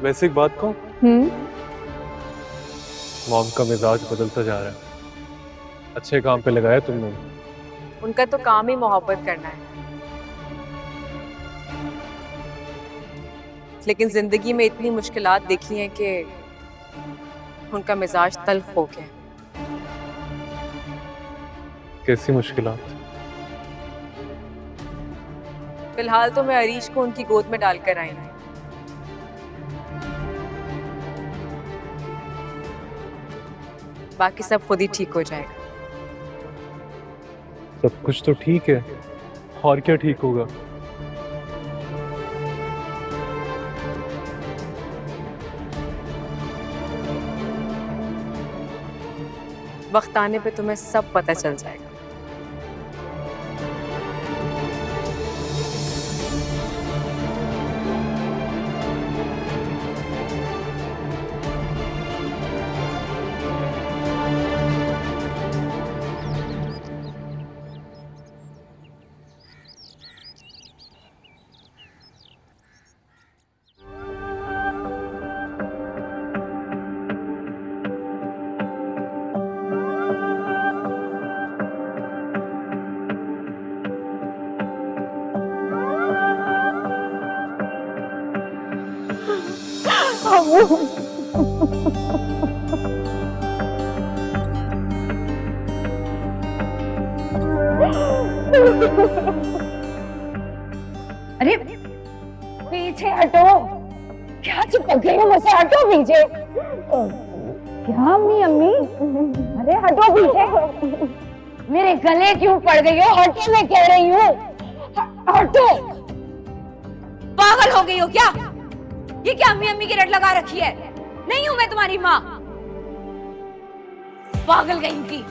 वैसे एक बात कहूं, हम्म। मॉम का मिजाज बदलता जा रहा है। अच्छे काम पे लगाया तुमने। उनका तो काम ही मोहब्बत करना है, लेकिन जिंदगी में इतनी मुश्किलात देखी हैं कि उनका मिजाज तल्ख हो गया है। कैसी मुश्किलात? फिलहाल तो मैं अरीश को उनकी गोद में डालकर आई हूँ। बाकी सब खुद ही ठीक हो जाएगा। सब कुछ तो ठीक है, और क्या ठीक होगा? वक्त आने पे तुम्हें सब पता चल जाएगा। अरे पीछे हटो, क्या चिपक गई हो मुझसे? हटो पीछे। क्या अम्मी अम्मी? अरे हटो पीछे, मेरे गले क्यों पड़ गई हो? हटो, मैं कह रही हूँ हटो। पागल हो गई हो क्या? ये क्या अम्मी अम्मी की रट लगा रखी है? नहीं हूं मैं तुम्हारी माँ, पागल कहीं की।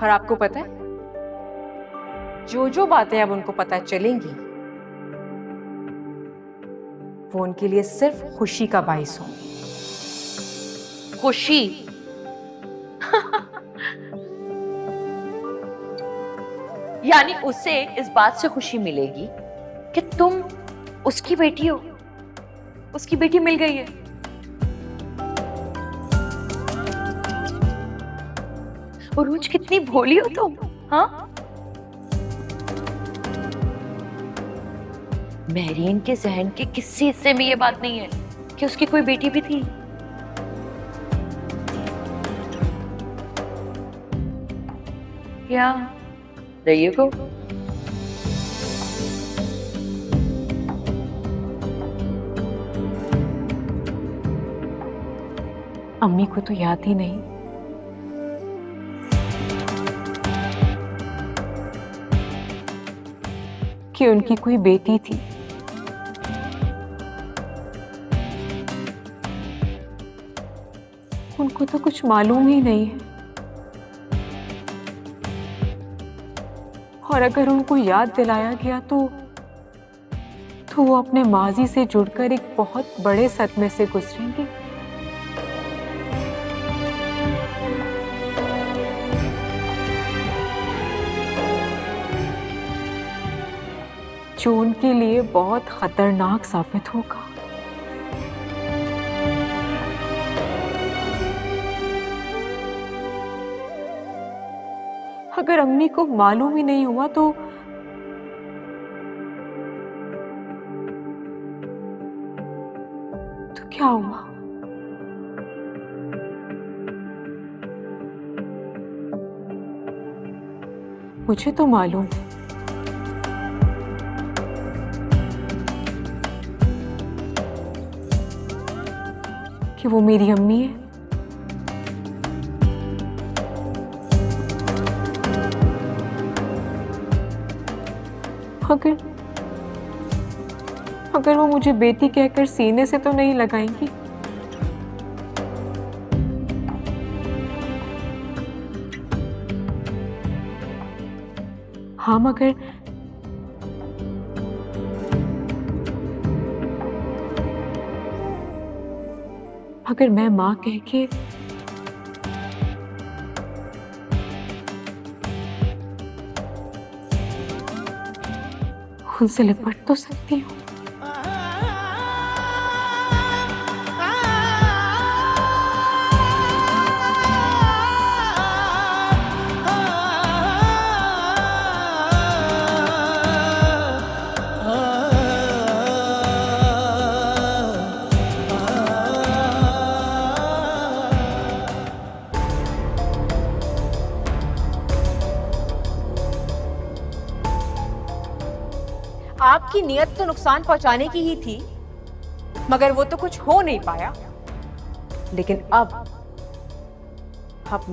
और आपको पता है, जो जो बातें अब उनको पता चलेंगी वो उनके लिए सिर्फ खुशी का बाइस हो। खुशी? यानी उसे इस बात से खुशी मिलेगी कि तुम उसकी बेटी हो, उसकी बेटी मिल गई है। और रोज कितनी भोली हो तुम, हाँ? मेरियन के जहन के किसी हिस्से में ये बात नहीं है कि उसकी कोई बेटी भी थी। क्या रही को? अम्मी को तो याद ही नहीं कि उनकी कोई बेटी थी। उनको तो कुछ मालूम ही नहीं है। और अगर उनको याद दिलाया गया तो वो अपने माजी से जुड़कर एक बहुत बड़े सदमे से गुजरेंगी। जो उनके लिए बहुत खतरनाक साबित होगा। अगर अम्मी को मालूम ही नहीं हुआ तो क्या हुआ? मुझे तो मालूम है कि वो मेरी अम्मी है। अगर अगर वो मुझे बेटी कहकर सीने से तो नहीं लगाएंगी। हाँ, मगर अगर मैं माँ कह के उनसे लिपट तो सकती हूँ। आपकी नियत तो नुकसान पहुंचाने की ही थी, मगर वो तो कुछ हो नहीं पाया। लेकिन अब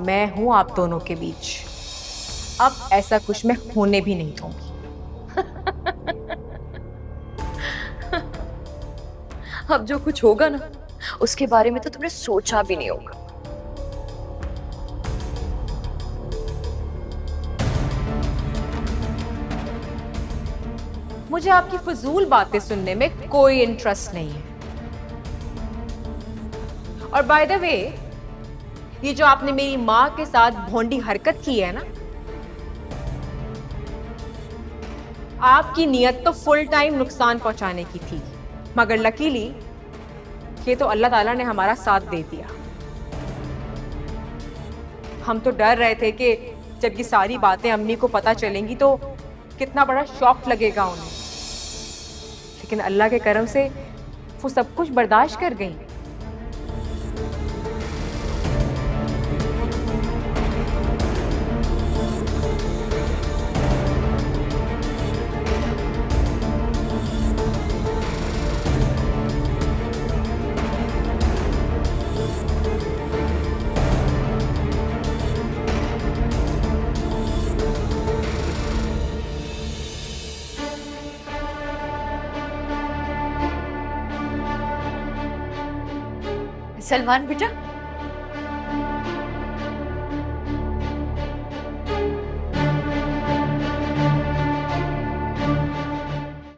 मैं हूं आप दोनों के बीच। अब ऐसा कुछ मैं होने भी नहीं दूंगी। अब जो कुछ होगा ना, उसके बारे में तो तुमने सोचा भी नहीं होगा। मुझे आपकी फजूल बातें सुनने में कोई इंटरेस्ट नहीं है। और बाय द वे, ये जो आपने मेरी माँ के साथ भोंडी हरकत की है ना, आपकी नियत तो फुल टाइम नुकसान पहुंचाने की थी, मगर लकीली ये तो अल्लाह ताला ने हमारा साथ दे दिया। हम तो डर रहे थे कि जब ये सारी बातें अम्मी को पता चलेंगी तो कितना बड़ा शॉक लगेगा उन्हें, लेकिन अल्लाह के करम से वो सब कुछ बर्दाश्त कर गई। सलमान बेटा,